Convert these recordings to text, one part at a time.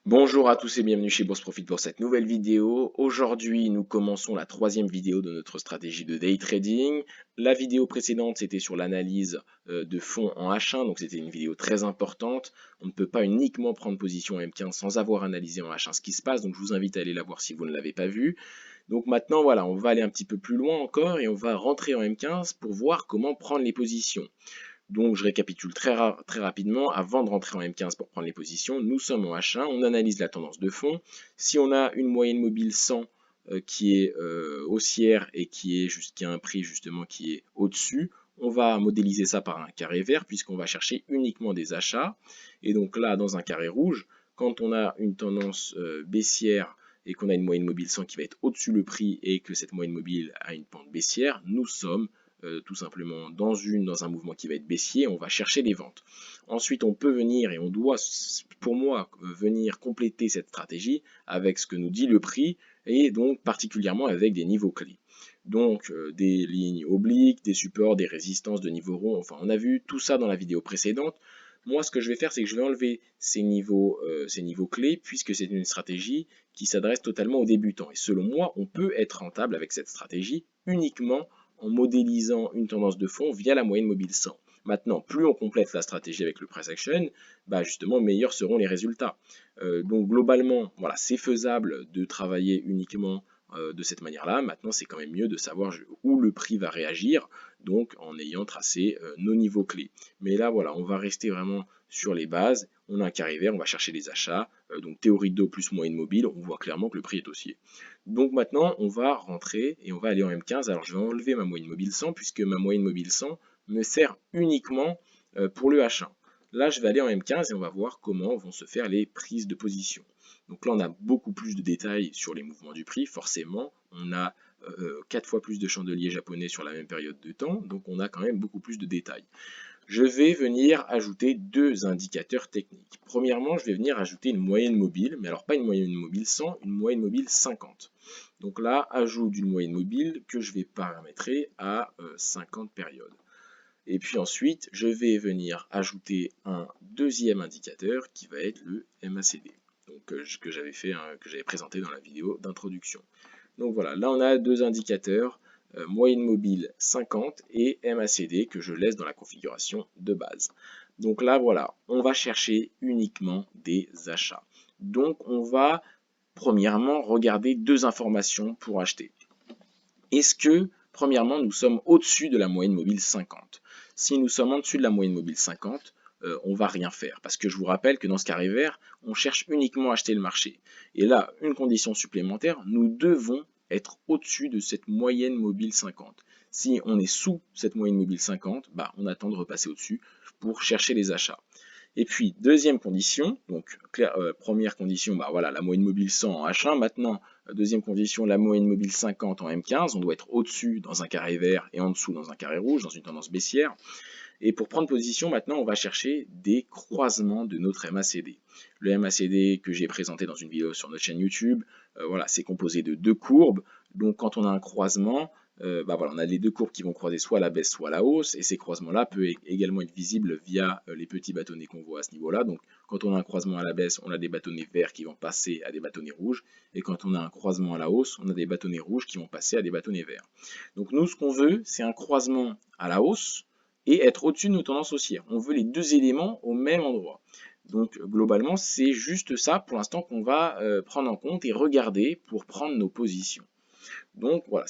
Bonjour à tous et bienvenue chez Bourse Profit pour cette nouvelle vidéo. Aujourd'hui, nous commençons la troisième vidéo de notre stratégie de day trading. La vidéo précédente, c'était sur l'analyse de fonds en H1, donc c'était une vidéo très importante. On ne peut pas uniquement prendre position en M15 sans avoir analysé en H1 ce qui se passe, donc je vous invite à aller la voir si vous ne l'avez pas vue. Donc maintenant, voilà, on va aller un petit peu plus loin encore et on va rentrer en M15 pour voir comment prendre les positions. Donc je récapitule très rapidement, avant de rentrer en M15 pour prendre les positions, nous sommes en H1, on analyse la tendance de fond. Si on a une moyenne mobile 100 qui est haussière et qui a un prix justement qui est au-dessus, on va modéliser ça par un carré vert puisqu'on va chercher uniquement des achats. Et donc là, dans un carré rouge, quand on a une tendance baissière et qu'on a une moyenne mobile 100 qui va être au-dessus le prix et que cette moyenne mobile a une pente baissière, nous sommes tout simplement dans un mouvement qui va être baissier, on va chercher des ventes. Ensuite, on peut venir et on doit, pour moi, venir compléter cette stratégie avec ce que nous dit le prix et donc particulièrement avec des niveaux clés. Donc des lignes obliques, des supports, des résistances de niveau rond, enfin on a vu tout ça dans la vidéo précédente. Moi ce que je vais faire c'est que je vais enlever ces niveaux clés puisque c'est une stratégie qui s'adresse totalement aux débutants. Et selon moi on peut être rentable avec cette stratégie uniquement en modélisant une tendance de fond via la moyenne mobile 100. Maintenant, plus on complète la stratégie avec le price action, bah justement, meilleurs seront les résultats. Donc globalement, voilà, c'est faisable de travailler uniquement de cette manière-là. Maintenant, c'est quand même mieux de savoir où le prix va réagir, donc en ayant tracé nos niveaux clés. Mais là, voilà, on va rester vraiment sur les bases. On a un carré vert, on va chercher les achats. Donc théorie de dos plus moyenne mobile, on voit clairement que le prix est haussier. Donc maintenant, on va rentrer et on va aller en M15. Alors je vais enlever ma moyenne mobile 100 puisque ma moyenne mobile 100 me sert uniquement pour le H1. Là, je vais aller en M15 et on va voir comment vont se faire les prises de position. Donc là, on a beaucoup plus de détails sur les mouvements du prix. Forcément, on a 4 fois plus de chandeliers japonais sur la même période de temps. Donc on a quand même beaucoup plus de détails. Je vais venir ajouter deux indicateurs techniques. Premièrement, je vais venir ajouter une moyenne mobile, mais alors pas une moyenne mobile 100, une moyenne mobile 50. Donc là, ajout d'une moyenne mobile que je vais paramétrer à 50 périodes. Et puis ensuite, je vais venir ajouter un deuxième indicateur qui va être le MACD, donc, que j'avais présenté dans la vidéo d'introduction. Donc voilà, là on a deux indicateurs, moyenne mobile 50 et MACD que je laisse dans la configuration de base. Donc là voilà, on va chercher uniquement des achats. Donc on va premièrement regarder deux informations pour acheter. Est-ce que, premièrement, nous sommes au-dessus de la moyenne mobile 50? Si nous sommes en dessus de la moyenne mobile 50, on ne va rien faire. Parce que je vous rappelle que dans ce carré vert, on cherche uniquement à acheter le marché. Et là, une condition supplémentaire, nous devons être au-dessus de cette moyenne mobile 50. Si on est sous cette moyenne mobile 50, bah, on attend de repasser au-dessus pour chercher les achats. Et puis, deuxième condition, donc première condition, bah voilà, la moyenne mobile 100 en H1. Maintenant, deuxième condition, la moyenne mobile 50 en M15. On doit être au-dessus dans un carré vert et en dessous dans un carré rouge, dans une tendance baissière. Et pour prendre position, maintenant, on va chercher des croisements de notre MACD. Le MACD que j'ai présenté dans une vidéo sur notre chaîne YouTube, voilà, c'est composé de deux courbes. Donc, quand on a un croisement, bah voilà, on a les deux courbes qui vont croiser soit à la baisse, soit à la hausse. Et ces croisements-là peuvent également être visibles via les petits bâtonnets qu'on voit à ce niveau-là. Donc, quand on a un croisement à la baisse, on a des bâtonnets verts qui vont passer à des bâtonnets rouges. Et quand on a un croisement à la hausse, on a des bâtonnets rouges qui vont passer à des bâtonnets verts. Donc, nous, ce qu'on veut, c'est un croisement à la hausse et être au-dessus de nos tendances haussières. On veut les deux éléments au même endroit. Donc globalement, c'est juste ça pour l'instant qu'on va prendre en compte et regarder pour prendre nos positions. Donc voilà,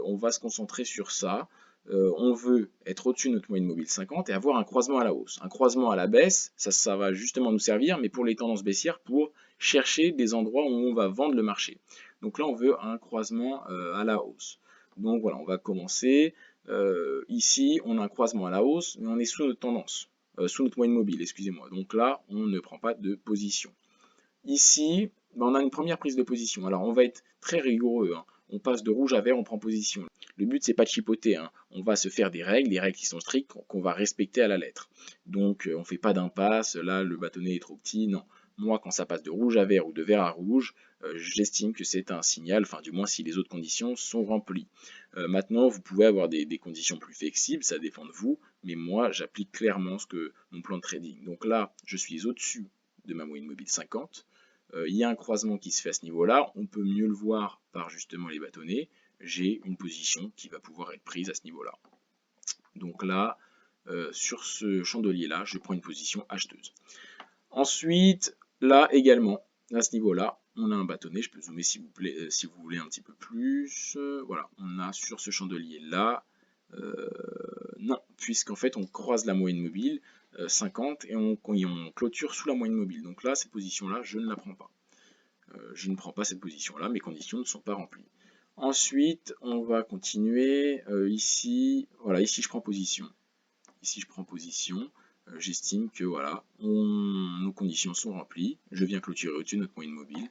on va se concentrer sur ça. On veut être au-dessus de notre moyenne mobile 50 et avoir un croisement à la hausse. Un croisement à la baisse, ça va justement nous servir, mais pour les tendances baissières, pour chercher des endroits où on va vendre le marché. Donc là, on veut un croisement à la hausse. Donc voilà, on va commencer. Ici, on a un croisement à la hausse, mais on est sous notre tendance, sous notre moyenne mobile, excusez-moi. Donc là, on ne prend pas de position. Ici, ben, on a une première prise de position. Alors, on va être très rigoureux, hein. On passe de rouge à vert, on prend position. Le but, c'est pas de chipoter, hein. On va se faire des règles qui sont strictes, qu'on va respecter à la lettre. Donc, on fait pas d'impasse, là, le bâtonnet est trop petit, non. Moi, quand ça passe de rouge à vert ou de vert à rouge, j'estime que c'est un signal, enfin du moins si les autres conditions sont remplies. Maintenant, vous pouvez avoir des conditions plus flexibles, ça dépend de vous, mais moi, j'applique clairement mon plan de trading. Donc là, je suis au-dessus de ma moyenne mobile 50. il y a un croisement qui se fait à ce niveau-là, on peut mieux le voir par justement les bâtonnets, j'ai une position qui va pouvoir être prise à ce niveau-là. Donc là, sur ce chandelier-là, je prends une position acheteuse. Ensuite, là également, à ce niveau-là, on a un bâtonnet, je peux zoomer si vous voulez un petit peu plus. Voilà, on a sur ce chandelier-là, non, puisqu'en fait on croise la moyenne mobile 50 et on clôture sous la moyenne mobile. Donc là, cette position-là, je ne la prends pas. Je ne prends pas cette position-là, mes conditions ne sont pas remplies. Ensuite, on va continuer ici. Voilà, ici je prends position. Ici je prends position. J'estime que voilà, nos conditions sont remplies. Je viens clôturer au-dessus de notre moyenne mobile.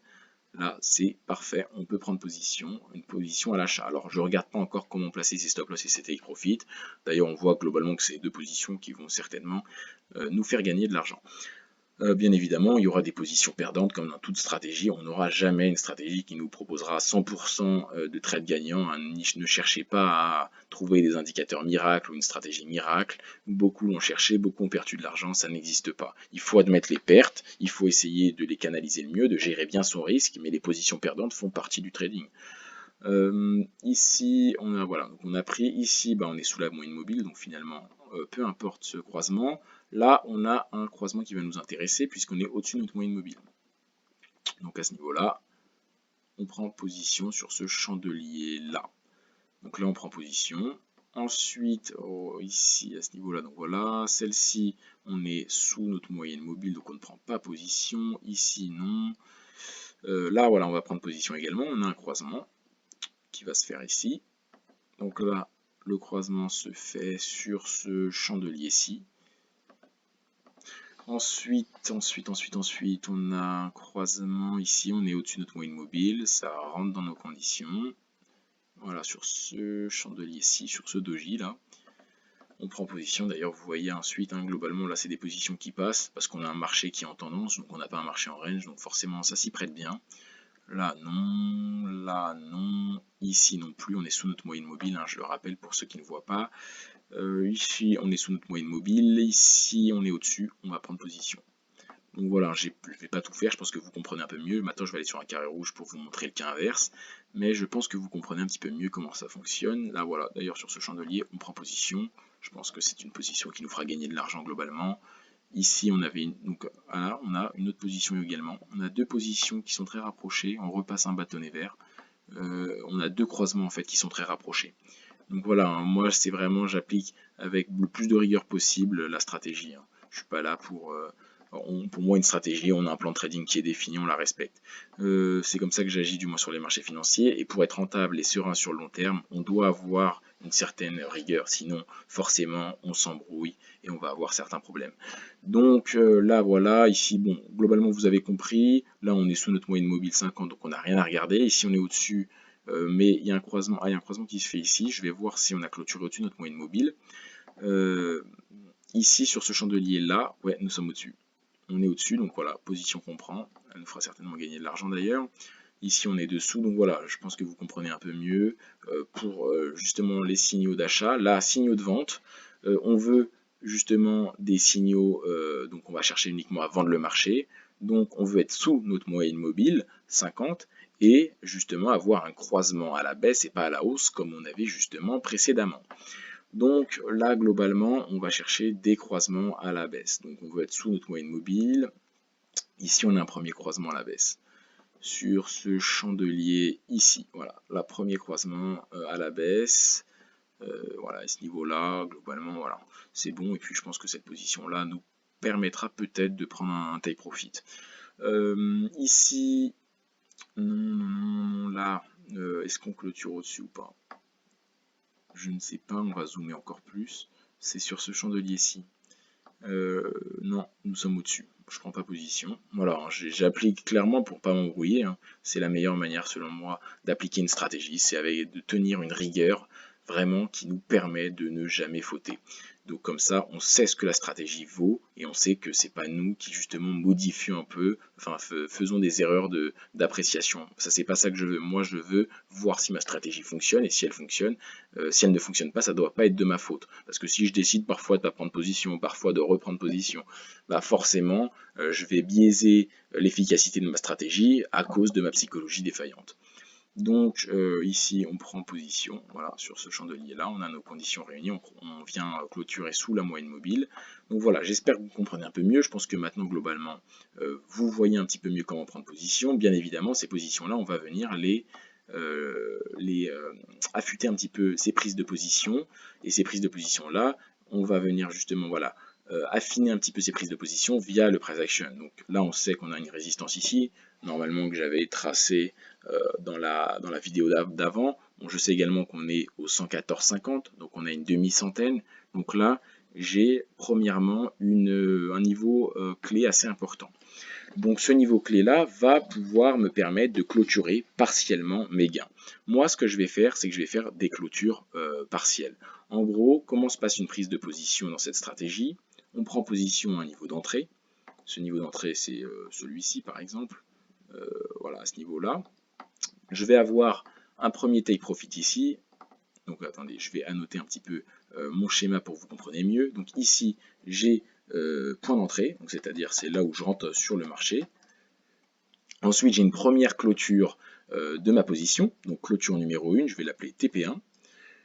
Là, c'est parfait, on peut prendre position, une position à l'achat. Alors, je ne regarde pas encore comment placer ces stop loss et ces take profit. D'ailleurs, on voit globalement que c'est deux positions qui vont certainement nous faire gagner de l'argent. Bien évidemment, il y aura des positions perdantes, comme dans toute stratégie. On n'aura jamais une stratégie qui nous proposera 100% de trades gagnants. Ne cherchez pas à trouver des indicateurs miracles ou une stratégie miracle. Beaucoup l'ont cherché, beaucoup ont perdu de l'argent, ça n'existe pas. Il faut admettre les pertes, il faut essayer de les canaliser le mieux, de gérer bien son risque, mais les positions perdantes font partie du trading. Ici, on a pris, ici, on est sous la moyenne mobile, donc finalement, peu importe ce croisement. Là, on a un croisement qui va nous intéresser, puisqu'on est au-dessus de notre moyenne mobile. Donc à ce niveau-là, on prend position sur ce chandelier-là. Donc là, on prend position. Ensuite, ici, à ce niveau-là, donc voilà, celle-ci, on est sous notre moyenne mobile, donc on ne prend pas position. Ici, non. Là, voilà, on va prendre position également. On a un croisement qui va se faire ici. Donc là, le croisement se fait sur ce chandelier-ci. Ensuite, on a un croisement ici, on est au-dessus de notre moyenne mobile, ça rentre dans nos conditions. Voilà, sur ce chandelier-ci, sur ce doji là. On prend position, d'ailleurs vous voyez ensuite, globalement là c'est des positions qui passent, parce qu'on a un marché qui est en tendance, donc on n'a pas un marché en range, donc forcément ça s'y prête bien. Là non, ici non plus, on est sous notre moyenne mobile, je le rappelle pour ceux qui ne voient pas. Ici on est sous notre moyenne mobile, ici on est au-dessus, on va prendre position. Donc voilà, je ne vais pas tout faire, je pense que vous comprenez un peu mieux. Maintenant je vais aller sur un carré rouge pour vous montrer le cas inverse, mais je pense que vous comprenez un petit peu mieux comment ça fonctionne. Là voilà, d'ailleurs sur ce chandelier on prend position, je pense que c'est une position qui nous fera gagner de l'argent globalement. Ici, on avait on a une autre position également. On a deux positions qui sont très rapprochées. On repasse un bâtonnet vert. On a deux croisements en fait qui sont très rapprochés. Donc voilà, moi c'est vraiment, j'applique avec le plus de rigueur possible la stratégie. Je suis pas là pour moi une stratégie, on a un plan de trading qui est défini, on la respecte. C'est comme ça que j'agis du moins sur les marchés financiers, et pour être rentable et serein sur le long terme, on doit avoir une certaine rigueur, sinon forcément on s'embrouille et on va avoir certains problèmes. Donc là voilà, ici bon, globalement vous avez compris, là on est sous notre moyenne mobile 50, donc on n'a rien à regarder, ici on est au-dessus, mais il y a un croisement, il y a un croisement qui se fait ici, je vais voir si on a clôturé au-dessus de notre moyenne mobile. Ici sur ce chandelier là, ouais nous sommes au-dessus. On est au-dessus, donc voilà, position qu'on prend, elle nous fera certainement gagner de l'argent d'ailleurs. Ici on est dessous, donc voilà, je pense que vous comprenez un peu mieux pour justement les signaux d'achat. Là, signaux de vente, on veut justement des signaux, donc on va chercher uniquement à vendre le marché, donc on veut être sous notre moyenne mobile, 50, et justement avoir un croisement à la baisse et pas à la hausse comme on avait justement précédemment. Donc là, globalement, on va chercher des croisements à la baisse. Donc on veut être sous notre moyenne mobile. Ici, on a un premier croisement à la baisse. Sur ce chandelier ici, voilà, le premier croisement à la baisse. Voilà, à ce niveau-là, globalement, voilà, c'est bon. Et puis je pense que cette position-là nous permettra peut-être de prendre un take profit. Ici, non, là, est-ce qu'on clôture au-dessus ou pas? Je ne sais pas, on va zoomer encore plus. C'est sur ce chandelier-ci. Non, nous sommes au-dessus. Je prends pas position. Voilà, j'applique clairement pour pas m'embrouiller. C'est la meilleure manière, selon moi, d'appliquer une stratégie. C'est de tenir une rigueur, vraiment qui nous permet de ne jamais fauter. Donc comme ça, on sait ce que la stratégie vaut et on sait que c'est pas nous qui justement modifions un peu, enfin faisons des erreurs d'appréciation. Ça, c'est pas ça que je veux. Moi, je veux voir si ma stratégie fonctionne et si elle fonctionne. Si elle ne fonctionne pas, ça doit pas être de ma faute. Parce que si je décide parfois de pas prendre position, parfois de reprendre position, bah forcément, je vais biaiser l'efficacité de ma stratégie à cause de ma psychologie défaillante. Donc ici on prend position, voilà, sur ce chandelier là, on a nos conditions réunies, on vient clôturer sous la moyenne mobile. Donc voilà, j'espère que vous comprenez un peu mieux, je pense que maintenant globalement vous voyez un petit peu mieux comment prendre position. Bien évidemment ces positions là on va venir affûter un petit peu ces prises de position, et ces prises de position là on va venir justement voilà affiner un petit peu ces prises de position via le price action. Donc là on sait qu'on a une résistance ici, normalement que j'avais tracé dans la vidéo d'avant. Bon, je sais également qu'on est au 114,50, donc on a une demi-centaine. Donc là, j'ai premièrement un niveau clé assez important. Donc ce niveau clé là va pouvoir me permettre de clôturer partiellement mes gains. Moi, ce que je vais faire, c'est que je vais faire des clôtures partielles. En gros, comment se passe une prise de position dans cette stratégie? On prend position à un niveau d'entrée. Ce niveau d'entrée, c'est celui-ci par exemple. Voilà, à ce niveau-là. Je vais avoir un premier take profit ici. Donc attendez, je vais annoter un petit peu mon schéma pour que vous compreniez mieux. Donc ici, j'ai point d'entrée, c'est-à-dire c'est là où je rentre sur le marché. Ensuite, j'ai une première clôture de ma position, donc clôture numéro 1, je vais l'appeler TP1.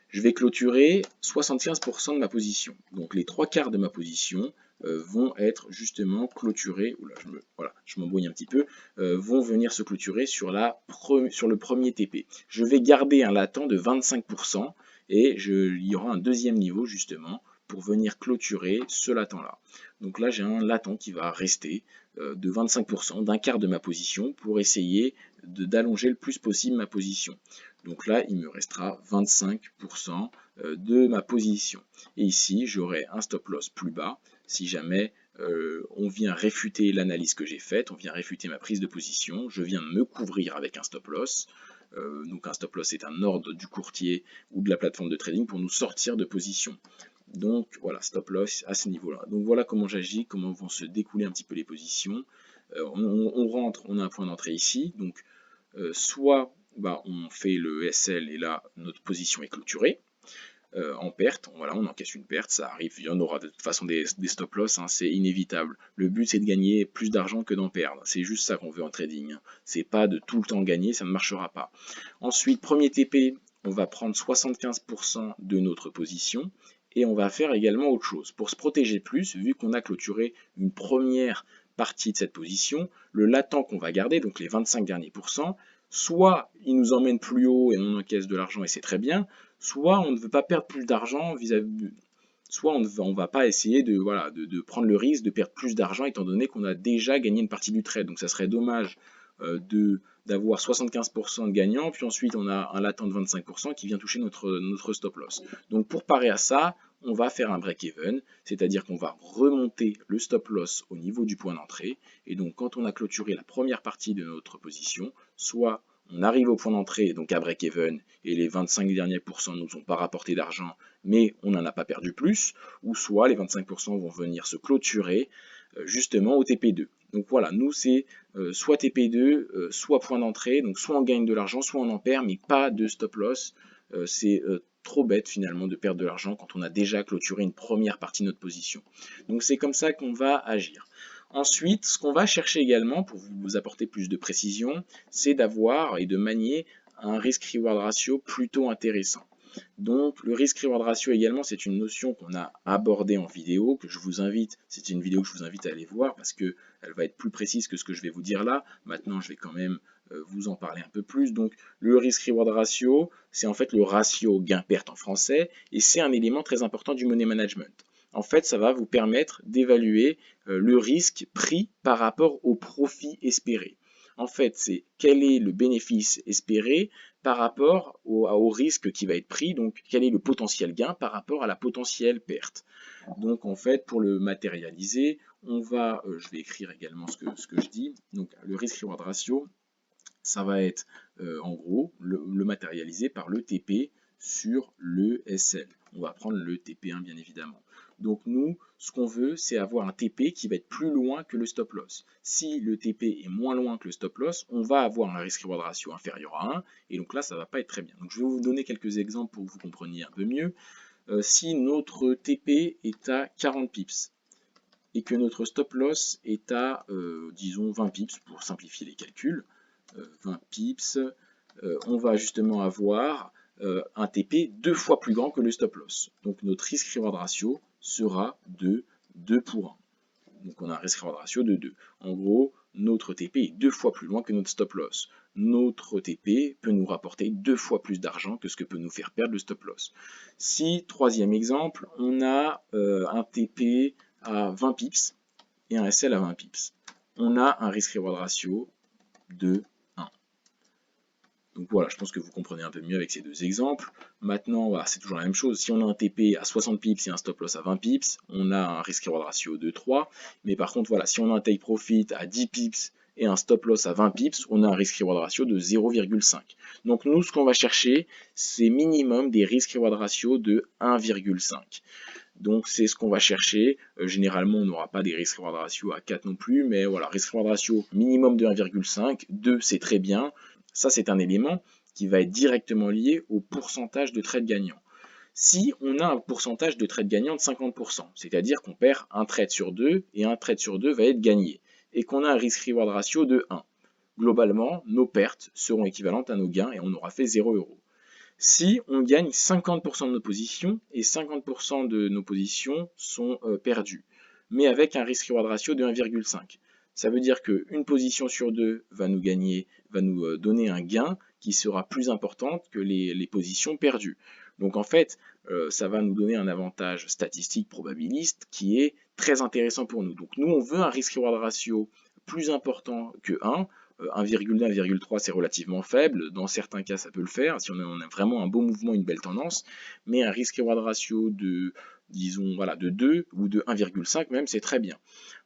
Je vais clôturer 75% de ma position. Donc les 3/4 de ma position vont être justement clôturés, oula, je m'embrouille un petit peu, vont venir se clôturer sur le premier TP. Je vais garder un latent de 25% et il y aura un deuxième niveau justement pour venir clôturer ce latent-là. Donc là, j'ai un latent qui va rester de 25%, d'un quart de ma position, pour essayer d'allonger le plus possible ma position. Donc là, il me restera 25% de ma position. Et ici, j'aurai un stop loss plus bas si jamais on vient réfuter l'analyse que j'ai faite, on vient réfuter ma prise de position, je viens me couvrir avec un stop loss. Donc un stop loss est un ordre du courtier ou de la plateforme de trading pour nous sortir de position. Donc voilà, stop loss à ce niveau-là. Donc voilà comment j'agis, comment vont se découler un petit peu les positions. On rentre, on a un point d'entrée ici, donc soit on fait le SL et là notre position est clôturée en perte, voilà, on encaisse une perte, ça arrive, il y en aura de toute façon des stop loss, hein, c'est inévitable. Le but c'est de gagner plus d'argent que d'en perdre, c'est juste ça qu'on veut en trading, hein. C'est pas de tout le temps gagner, ça ne marchera pas. Ensuite, premier TP, on va prendre 75% de notre position et on va faire également autre chose. Pour se protéger plus, vu qu'on a clôturé une première partie de cette position, le latent qu'on va garder, donc les 25 derniers pourcents, soit il nous emmène plus haut et on encaisse de l'argent et c'est très bien, soit on ne veut pas perdre plus d'argent vis-à-vis, soit on ne va pas essayer de prendre le risque de perdre plus d'argent étant donné qu'on a déjà gagné une partie du trade. Donc ça serait dommage d'avoir 75% de gagnants, puis ensuite on a un latent de 25% qui vient toucher notre stop loss. Donc pour parer à ça, on va faire un break-even, c'est-à-dire qu'on va remonter le stop loss au niveau du point d'entrée, et donc quand on a clôturé la première partie de notre position, soit on arrive au point d'entrée, donc à break-even, et les 25 derniers pourcents ne nous ont pas rapporté d'argent, mais on n'en a pas perdu plus, ou soit les 25% vont venir se clôturer justement au TP2. Donc voilà, nous c'est soit TP2, soit point d'entrée, donc soit on gagne de l'argent, soit on en perd, mais pas de stop loss. C'est trop bête finalement de perdre de l'argent quand on a déjà clôturé une première partie de notre position. Donc c'est comme ça qu'on va agir. Ensuite, ce qu'on va chercher également, pour vous apporter plus de précision, c'est d'avoir et de manier un risk-reward ratio plutôt intéressant. Donc le risk-reward ratio également, c'est une notion qu'on a abordée en vidéo, que je vous invite, c'est une vidéo que je vous invite à aller voir parce qu'elle va être plus précise que ce que je vais vous dire là. Maintenant, je vais quand même vous en parler un peu plus. Donc le risk-reward ratio, c'est en fait le ratio gain-perte en français et c'est un élément très important du money management. En fait, ça va vous permettre d'évaluer le risque pris par rapport au profit espéré. En fait, c'est quel est le bénéfice espéré par rapport au risque qui va être pris, donc quel est le potentiel gain par rapport à la potentielle perte. Donc en fait, pour le matérialiser, je vais écrire également ce que je dis, donc le risk-reward ratio, ça va être en gros le matérialiser par le TP sur le SL. On va prendre le TP1 bien évidemment. Donc nous, ce qu'on veut, c'est avoir un TP qui va être plus loin que le stop loss. Si le TP est moins loin que le stop loss, on va avoir un risk-reward ratio inférieur à 1, et donc là, ça ne va pas être très bien. Donc je vais vous donner quelques exemples pour que vous compreniez un peu mieux. Si notre TP est à 40 pips, et que notre stop loss est à, disons, 20 pips, pour simplifier les calculs, 20 pips, on va justement avoir un TP 2 fois plus grand que le stop loss. Donc notre risk-reward ratio sera de 2 pour 1. Donc on a un risk-reward ratio de 2. En gros, notre TP est 2 fois plus loin que notre stop loss. Notre TP peut nous rapporter 2 fois plus d'argent que ce que peut nous faire perdre le stop loss. Si, troisième exemple, on a un TP à 20 pips et un SL à 20 pips, on a un risk-reward ratio de 1. Donc voilà, je pense que vous comprenez un peu mieux avec ces deux exemples. Maintenant, voilà, c'est toujours la même chose. Si on a un TP à 60 pips et un stop loss à 20 pips, on a un risk-reward ratio de 3. Mais par contre, voilà, si on a un take profit à 10 pips et un stop loss à 20 pips, on a un risk-reward ratio de 0,5. Donc nous, ce qu'on va chercher, c'est minimum des risk-reward ratios de 1,5. Donc c'est ce qu'on va chercher. Généralement, on n'aura pas des risk-reward ratio à 4 non plus, mais voilà, risk-reward ratio minimum de 1,5. 2, c'est très bien. Ça, c'est un élément qui va être directement lié au pourcentage de trades gagnants. Si on a un pourcentage de trades gagnants de 50%, c'est-à-dire qu'on perd un trade sur 2 et un trade sur 2 va être gagné, et qu'on a un risk-reward ratio de 1, globalement, nos pertes seront équivalentes à nos gains et on aura fait 0 €. Si on gagne 50% de nos positions et 50% de nos positions sont perdues, mais avec un risk-reward ratio de 1,5. Ça veut dire qu'une position sur deux va nous donner un gain qui sera plus important que les positions perdues. Donc en fait, ça va nous donner un avantage statistique probabiliste qui est très intéressant pour nous. Donc nous, on veut un risk-reward ratio plus important que 1. 1,2, 1,3 c'est relativement faible, dans certains cas ça peut le faire, si on a vraiment un beau mouvement, une belle tendance, mais un risk-reward ratio de, disons, voilà, de 2 ou de 1,5 même, c'est très bien.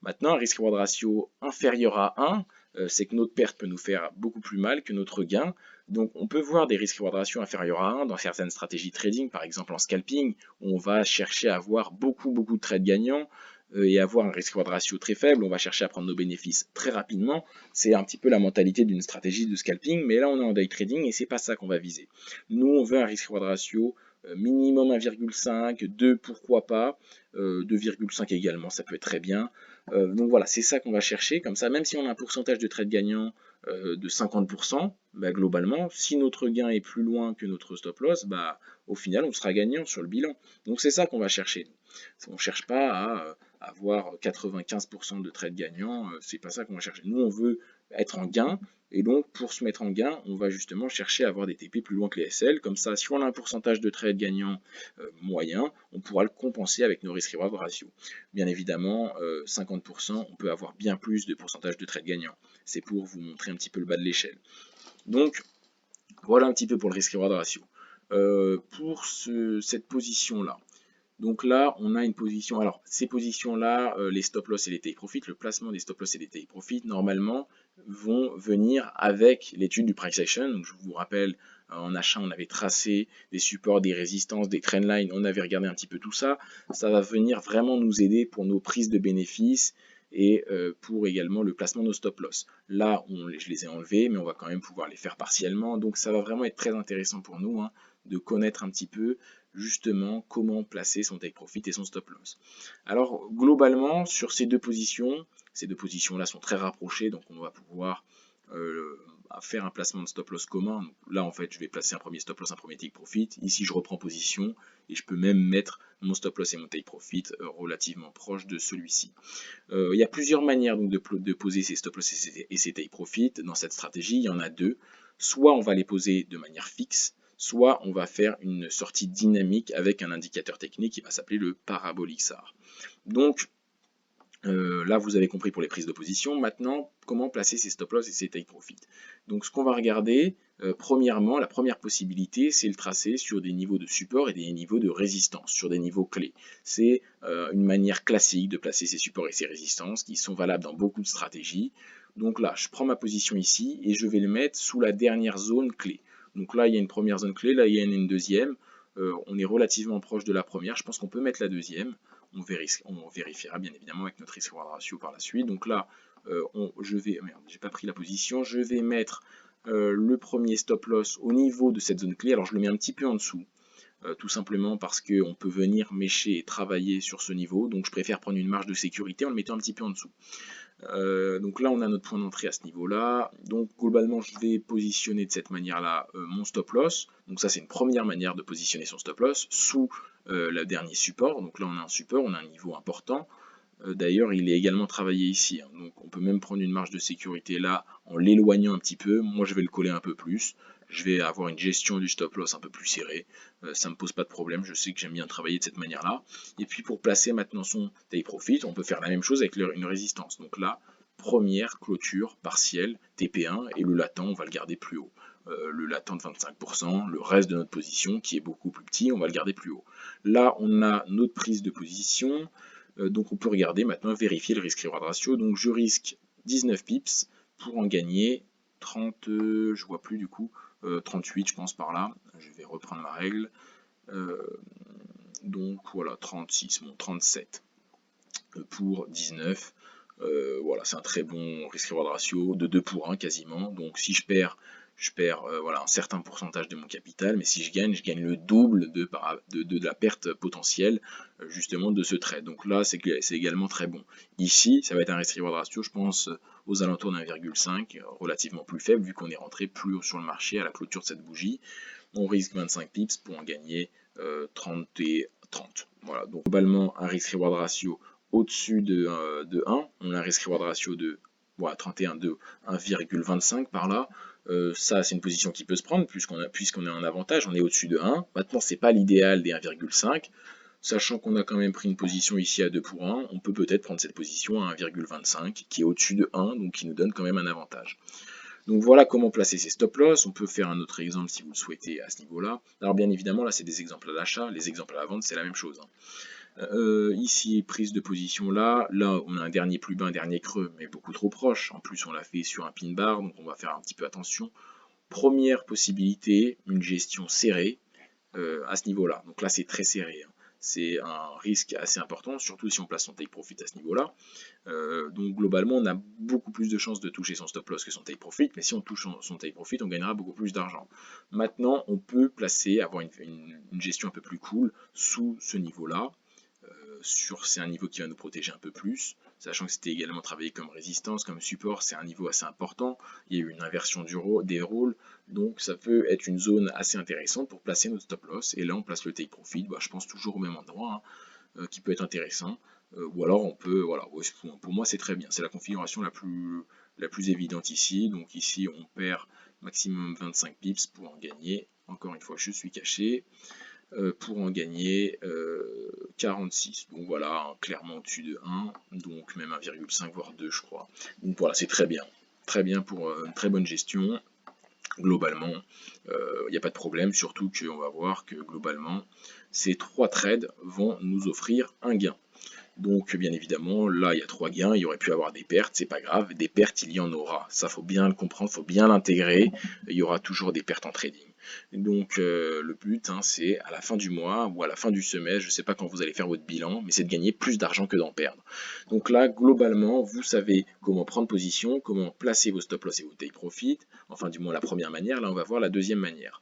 Maintenant, un risk-reward ratio inférieur à 1, c'est que notre perte peut nous faire beaucoup plus mal que notre gain, donc on peut voir des risk-reward ratios inférieurs à 1 dans certaines stratégies trading, par exemple en scalping, où on va chercher à avoir beaucoup de trades gagnants, et avoir un risk-reward ratio très faible, on va chercher à prendre nos bénéfices très rapidement. C'est un petit peu la mentalité d'une stratégie de scalping, mais là on est en day trading et c'est pas ça qu'on va viser. Nous on veut un risk-reward ratio minimum 1,5, 2 pourquoi pas, 2,5 également, ça peut être très bien. Donc voilà, c'est ça qu'on va chercher, comme ça même si on a un pourcentage de trade gagnant de 50%, bah, globalement, si notre gain est plus loin que notre stop loss, bah, au final on sera gagnant sur le bilan. Donc c'est ça qu'on va chercher. On ne cherche pas à avoir 95% de trades gagnants, c'est pas ça qu'on va chercher. Nous on veut être en gain, et donc pour se mettre en gain, on va justement chercher à avoir des TP plus loin que les SL, comme ça si on a un pourcentage de trades gagnants moyen, on pourra le compenser avec nos risk-reward ratio. Bien évidemment, 50%, on peut avoir bien plus de pourcentage de trades gagnants. C'est pour vous montrer un petit peu le bas de l'échelle. Donc voilà un petit peu pour le risk-reward ratio. Pour cette position-là, donc là, on a une position, alors ces positions-là, les stop-loss et les take-profit, le placement des stop-loss et des take-profit, normalement, vont venir avec l'étude du price action. Donc je vous rappelle, en achat, on avait tracé des supports, des résistances, des trendlines, on avait regardé un petit peu tout ça. Ça va venir vraiment nous aider pour nos prises de bénéfices et pour également le placement de nos stop-loss. Là, je les ai enlevés, mais on va quand même pouvoir les faire partiellement. Donc ça va vraiment être très intéressant pour nous de connaître un petit peu justement comment placer son take profit et son stop loss. Alors globalement sur ces deux positions là sont très rapprochées, donc on va pouvoir faire un placement de stop loss commun. Donc là en fait je vais placer un premier stop loss, un premier take profit, ici je reprends position et je peux même mettre mon stop loss et mon take profit relativement proche de celui-ci. Il y a plusieurs manières donc, de poser ces stop loss et ces take profit dans cette stratégie, il y en a deux. Soit on va les poser de manière fixe, soit on va faire une sortie dynamique avec un indicateur technique qui va s'appeler le parabolic SAR. Donc là vous avez compris pour les prises de position. Maintenant, comment placer ces stop loss et ces take profit. Donc ce qu'on va regarder, premièrement, la première possibilité, c'est le tracer sur des niveaux de support et des niveaux de résistance, sur des niveaux clés. C'est une manière classique de placer ces supports et ces résistances qui sont valables dans beaucoup de stratégies. Donc là, je prends ma position ici et je vais le mettre sous la dernière zone clé. Donc là, il y a une première zone clé, là, il y en a une deuxième. On est relativement proche de la première. Je pense qu'on peut mettre la deuxième. On vérifiera bien évidemment avec notre risk-reward ratio par la suite. Donc là, merde, j'ai pas pris la position. Je vais mettre le premier stop loss au niveau de cette zone clé. Alors je le mets un petit peu en dessous. Tout simplement parce qu'on peut venir mécher et travailler sur ce niveau. Donc je préfère prendre une marge de sécurité en le mettant un petit peu en dessous. Donc là, on a notre point d'entrée à ce niveau-là. Donc globalement, je vais positionner de cette manière-là mon stop loss. Donc ça, c'est une première manière de positionner son stop loss sous le dernier support. Donc là, on a un support, on a un niveau important. D'ailleurs, il est également travaillé ici. Donc on peut même prendre une marge de sécurité là en l'éloignant un petit peu. Moi, je vais le coller un peu plus. Je vais avoir une gestion du stop loss un peu plus serrée. Ça ne me pose pas de problème. Je sais que j'aime bien travailler de cette manière-là. Et puis pour placer maintenant son take profit, on peut faire la même chose avec une résistance. Donc là, première clôture partielle, TP1, et le latent, on va le garder plus haut. Le latent de 25%, le reste de notre position qui est beaucoup plus petit, on va le garder plus haut. Là, on a notre prise de position. Donc on peut regarder maintenant, vérifier le risk-reward ratio. Donc je risque 19 pips pour en gagner 30, je vois plus du coup, 38 je pense par là. Je vais reprendre ma règle. Donc voilà, 36, bon 37 pour 19. Voilà, c'est un très bon risk-reward ratio de 2 pour 1 quasiment. Donc si je perds voilà, un certain pourcentage de mon capital, mais si je gagne le double de la perte potentielle justement de ce trade. Donc là, c'est également très bon. Ici, ça va être un risk-reward ratio, je pense, aux alentours d'un 1,5, relativement plus faible, vu qu'on est rentré plus haut sur le marché à la clôture de cette bougie. On risque 25 pips pour en gagner 30 et 30. Voilà, donc globalement, un risk-reward ratio au-dessus de 1, on a un risk-reward ratio de 31 de 1,25 par là. Ça, c'est une position qui peut se prendre puisqu'on a un avantage, on est au-dessus de 1. Maintenant, c'est pas l'idéal des 1,5. Sachant qu'on a quand même pris une position ici à 2 pour 1, on peut peut-être prendre cette position à 1,25 qui est au-dessus de 1, donc qui nous donne quand même un avantage. Donc voilà comment placer ces stop loss. On peut faire un autre exemple si vous le souhaitez à ce niveau-là. Alors bien évidemment, là c'est des exemples à l'achat, les exemples à la vente c'est la même chose. Ici, prise de position là on a un dernier plus bas, un dernier creux, mais beaucoup trop proche. En plus on l'a fait sur un pin bar, donc on va faire un petit peu attention. Première possibilité, une gestion serrée à ce niveau-là. Donc là c'est très serré. C'est un risque assez important, surtout si on place son take profit à ce niveau-là. Donc globalement, on a beaucoup plus de chances de toucher son stop loss que son take profit, mais si on touche son take profit, on gagnera beaucoup plus d'argent. Maintenant, on peut placer, avoir une gestion un peu plus cool sous ce niveau-là. C'est un niveau qui va nous protéger un peu plus, sachant que c'était également travaillé comme résistance, comme support, c'est un niveau assez important. Il y a eu une inversion des rôles, donc ça peut être une zone assez intéressante pour placer notre stop loss. Et là, on place le take profit, je pense toujours au même endroit, qui peut être intéressant. Ou alors on peut, voilà, pour moi c'est très bien, c'est la configuration la plus évidente ici. Donc ici on perd maximum 25 pips pour en gagner, encore une fois je suis caché, pour en gagner 46. Donc voilà, clairement au-dessus de 1, donc même 1,5 voire 2 je crois. Donc voilà, c'est très bien pour une très bonne gestion. Globalement, il n'y a pas de problème, surtout qu'on va voir que globalement, ces 3 trades vont nous offrir un gain. Donc bien évidemment, là il y a 3 gains, il y aurait pu avoir des pertes, c'est pas grave, des pertes il y en aura. Ça faut bien le comprendre, faut bien l'intégrer, il y aura toujours des pertes en trading. Donc le but c'est à la fin du mois ou à la fin du semestre, je ne sais pas quand vous allez faire votre bilan, mais c'est de gagner plus d'argent que d'en perdre. Donc là globalement, vous savez comment prendre position, comment placer vos stop loss et vos take profit, enfin du moins la première manière, là on va voir la deuxième manière.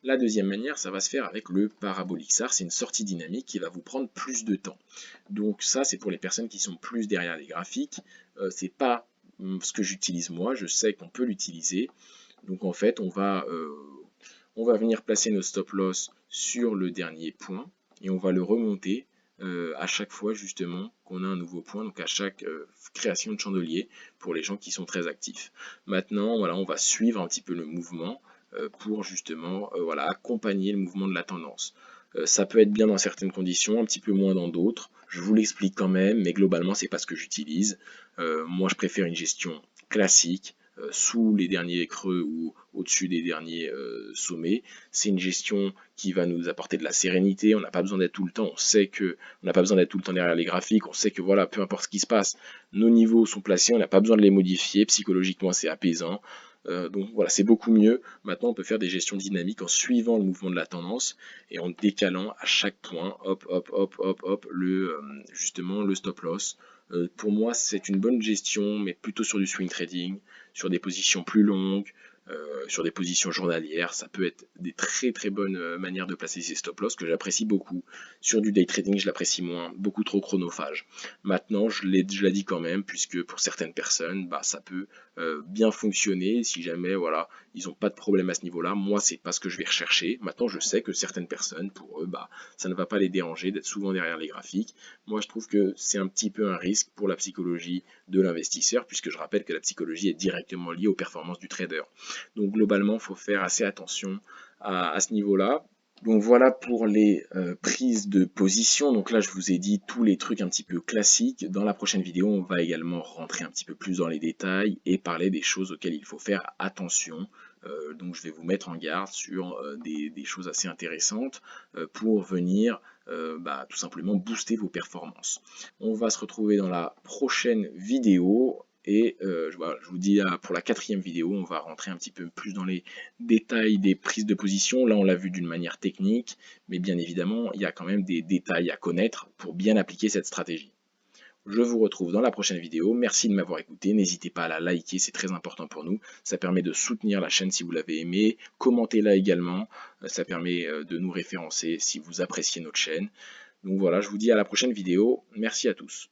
La deuxième manière, ça va se faire avec le parabolic SAR, c'est une sortie dynamique qui va vous prendre plus de temps. Donc ça, c'est pour les personnes qui sont plus derrière les graphiques. C'est pas ce que j'utilise moi, je sais qu'on peut l'utiliser. Donc en fait, on va venir placer nos stop loss sur le dernier point et on va le remonter à chaque fois justement qu'on a un nouveau point, donc à chaque création de chandelier pour les gens qui sont très actifs. Maintenant, voilà, on va suivre un petit peu le mouvement pour justement voilà, accompagner le mouvement de la tendance. Ça peut être bien dans certaines conditions, un petit peu moins dans d'autres. Je vous l'explique quand même, mais globalement, c'est pas ce que j'utilise. Moi, je préfère une gestion classique, sous les derniers creux ou au-dessus des derniers sommets. C'est une gestion qui va nous apporter de la sérénité. On n'a pas besoin d'être tout le temps. On sait que on n'a pas besoin d'être tout le temps derrière les graphiques. On sait que voilà, peu importe ce qui se passe, nos niveaux sont placés. On n'a pas besoin de les modifier. Psychologiquement, c'est apaisant. Donc voilà, c'est beaucoup mieux. Maintenant, on peut faire des gestions dynamiques en suivant le mouvement de la tendance et en décalant à chaque point, hop, hop, hop, hop, hop, justement le stop loss. Pour moi, c'est une bonne gestion, mais plutôt sur du swing trading, sur des positions plus longues, sur des positions journalières. Ça peut être des très très bonnes manières de placer ces stop loss que j'apprécie beaucoup. Sur du day trading, je l'apprécie moins, beaucoup trop chronophage. Maintenant, je l'ai dit quand même, puisque pour certaines personnes, bah, ça peut bien fonctionner si jamais voilà, ils n'ont pas de problème à ce niveau-là. Moi, c'est pas ce que je vais rechercher. Maintenant, je sais que certaines personnes, pour eux, bah, ça ne va pas les déranger d'être souvent derrière les graphiques. Moi, je trouve que c'est un petit peu un risque pour la psychologie de l'investisseur, puisque je rappelle que la psychologie est directement liée aux performances du trader. Donc globalement, il faut faire assez attention à ce niveau-là. Donc voilà pour les prises de position. Donc là, je vous ai dit tous les trucs un petit peu classiques. Dans la prochaine vidéo, on va également rentrer un petit peu plus dans les détails et parler des choses auxquelles il faut faire attention. Donc je vais vous mettre en garde sur des choses assez intéressantes pour venir bah, tout simplement booster vos performances. On va se retrouver dans la prochaine vidéo. Et voilà, je vous dis pour la 4e vidéo, on va rentrer un petit peu plus dans les détails des prises de position. Là, on l'a vu d'une manière technique, mais bien évidemment, il y a quand même des détails à connaître pour bien appliquer cette stratégie. Je vous retrouve dans la prochaine vidéo. Merci de m'avoir écouté. N'hésitez pas à la liker, c'est très important pour nous. Ça permet de soutenir la chaîne si vous l'avez aimé. Commentez-la également. Ça permet de nous référencer si vous appréciez notre chaîne. Donc voilà, je vous dis à la prochaine vidéo. Merci à tous.